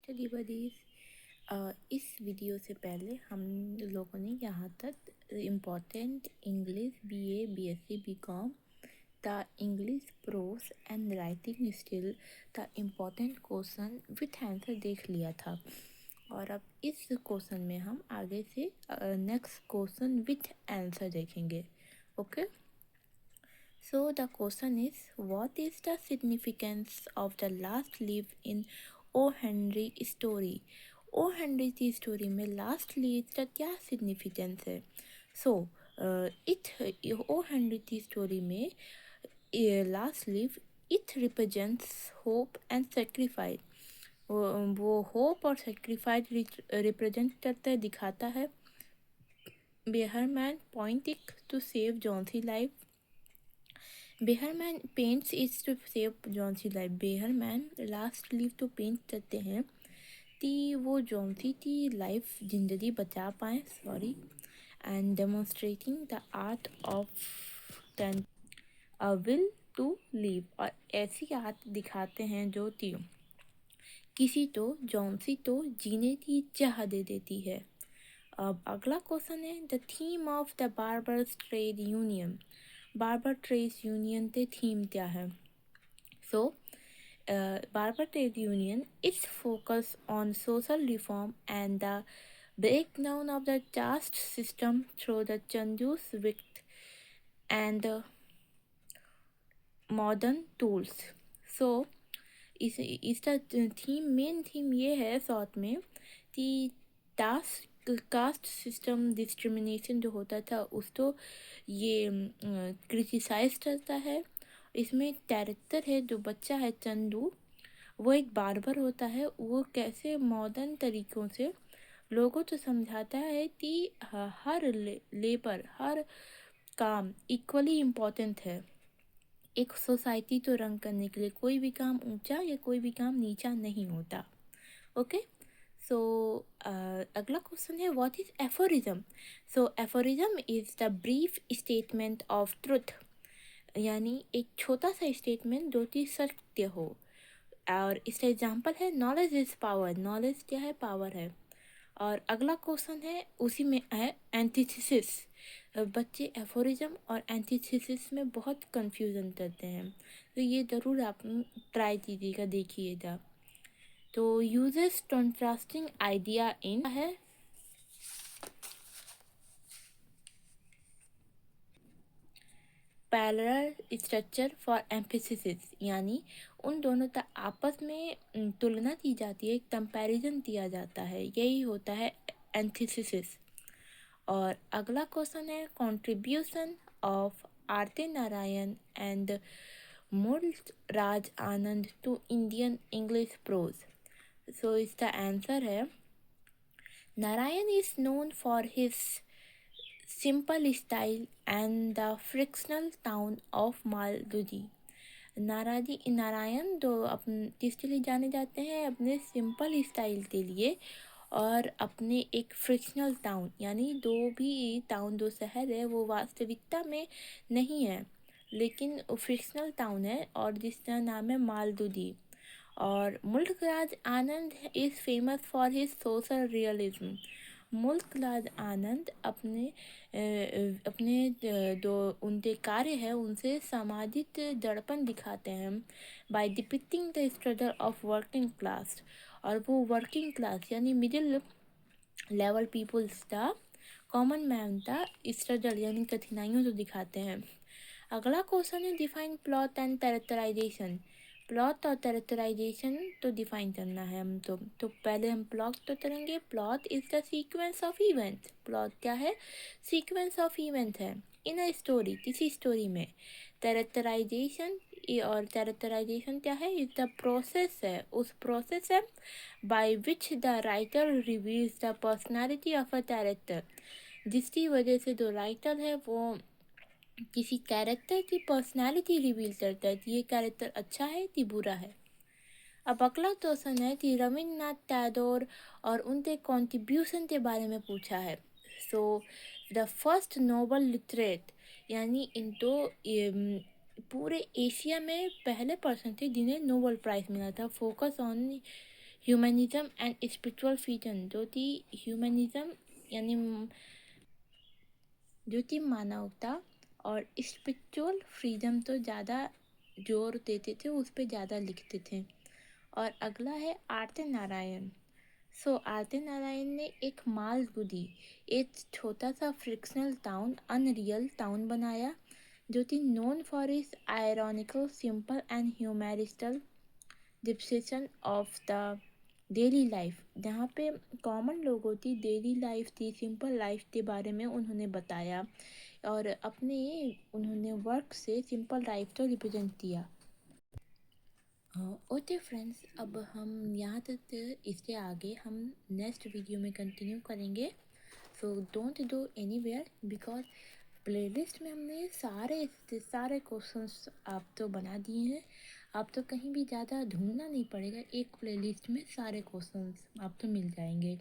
चलिए buddies, इस video से पहले हम लोगों ने यहाँ तक important English BA BSc BCom the English prose and writing skill the important question with answer देख लिया था। और अब इस क्वेश्चन में हम आगे से नेक्स्ट क्वेश्चन विथ आंसर देखेंगे। Okay, so the question is, what is the significance of the last leaf in O Henry story? O Henry की स्टोरी में लास्ट लीव का क्या सिग्निफिकेंस है? सो इट ओ हेनरी की story में last leave it represents hope and sacrifice. वो hope और sacrifice represent करता है, दिखाता है। Behrman pointing to save Johnsy life. Behrman paints is to save Johnsy life. Behrman last leave तो paint करते हैं कि वो जॉन्सी की लाइफ जिंदगी बचा पाए, sorry, and demonstrating the art of a will to live. और ऐसी आर्ट दिखाते हैं जो कि किसी तो जॉन्सी तो जीने की चाह दे देती है। अब अगला क्वेश्चन है, the theme of the barbers trade union. Barber trade union के थीम क्या है? So barber trade union is focus on social reform and the breakdown of the caste system through the Chandu's wit and the modern tools. So इसका theme, main theme ये है short में कि caste system discrimination जो होता था उसको ये क्रिटिसाइज करता है। इसमें कैरेक्टर है जो बच्चा है चंदू, वो एक बार्बर होता है। वो कैसे मॉडर्न तरीक़ों से लोगों को समझाता है कि हर लेबर, हर काम इक्वली इम्पोर्टेंट है एक सोसाइटी को रन करने के लिए। कोई भी काम ऊंचा या कोई भी काम नीचा नहीं होता। ओके, सो अगला क्वेश्चन है, what is aphorism? So aphorism is the brief statement of truth, यानी एक छोटा सा स्टेटमेंट जो कि सत्य हो। और इसका एग्जाम्पल है, नॉलेज इज पावर। नॉलेज क्या है? पावर है। और अगला क्वेश्चन है, उसी में है एंटीथेसिस। बच्चे एफोरिज्म और एंटीथेसिस में बहुत कंफ्यूजन करते हैं, तो ये ज़रूर आप ट्राई कीजिएगा, देखिएगा। तो यूजेस कंट्रास्टिंग आइडिया इन है पैरेलल स्ट्रक्चर फॉर एम्फेसिस, यानी उन दोनों का आपस में तुलना की जाती है, कंपैरिजन किया जाता है, यही होता है एंथेसिस। और अगला क्वेश्चन है, कंट्रीब्यूशन ऑफ आरते नारायण एंड मुल्क राज आनंद टू इंडियन इंग्लिश प्रोज। सो इसका आंसर है, Narayan is known for his simple style and the frictional town of Malgudi. Narayan जो किसके लिए जाने जाते हैं? अपने सिंपल स्टाइल के लिए और अपने एक फ्रिक्शनल टाउन, यानी जो भी टाउन, जो शहर है वो वास्तविकता में नहीं है लेकिन फ्रिक्शनल टाउन है, और जिसका नाम है मालगुडी। और Mulk Raj Anand is famous for his social realism. Mulk Raj आनंद अपने जो उनके कार्य है उनसे सामाजिक दर्पण दिखाते हैं, by depicting the struggle of working class. और वो वर्किंग क्लास यानी मिडिल लेवल पीपल्स का, कॉमन मैन का स्ट्रगल यानी कठिनाइयों को दिखाते हैं। अगला क्वेश्चन है, define plot and characterization. Plot और कैरेक्टराइजेशन तो डिफाइन करना है हम तो पहले हम प्लॉट तो करेंगे। Plot is the sequence of event. Plot क्या है? सीक्वेंस ऑफ इवेंट है इन अ स्टोरी, किसी स्टोरी में। कैरेक्टराइजेशन, और कैरेक्टराइजेशन क्या है? इज द प्रोसेस है, उस प्रोसेस है by which the writer reveals the personality of a character, जिसकी वजह से जो राइटर है वो किसी कैरेक्टर की पर्सनालिटी रिवील करता है कि ये कैरेक्टर अच्छा है कि बुरा है। अब अगला क्वेश्चन है कि रविन्द्रनाथ टैगोर और उनके कॉन्ट्रीब्यूशन के बारे में पूछा है। So the first Nobel laureate, यानी इनको पूरे एशिया में पहले पर्सन थे जिन्हें नोबल प्राइज़ मिला था। Focus on humanism and spiritual freedom, humanism यानी जो थी मानवता, और स्पिरिचुअल फ्रीडम तो ज़्यादा जोर देते थे, उस पर ज़्यादा लिखते थे। और अगला है आरती नारायण। आरती नारायण ने एक मालगुडी, एक छोटा सा फ्रिक्शनल टाउन, अनरियल टाउन बनाया, जो थी known for is ironical, simple and humoristic depression of the daily life, जहाँ पे कॉमन लोगों की डेली लाइफ थी, सिंपल लाइफ के बारे में उन्होंने बताया, और अपने उन्होंने वर्क से सिंपल लाइफ को रिप्रेजेंट किया। ओके फ्रेंड्स, अब हम यहाँ तक, इसके आगे हम नेक्स्ट वीडियो में कंटिन्यू करेंगे। So don't do anywhere, because playlist में हमने सारे क्वेश्चंस आप तो बना दिए हैं। आप तो कहीं भी ज़्यादा ढूंढना नहीं पड़ेगा, एक प्लेलिस्ट में सारे क्वेश्चंस आप तो मिल जाएंगे।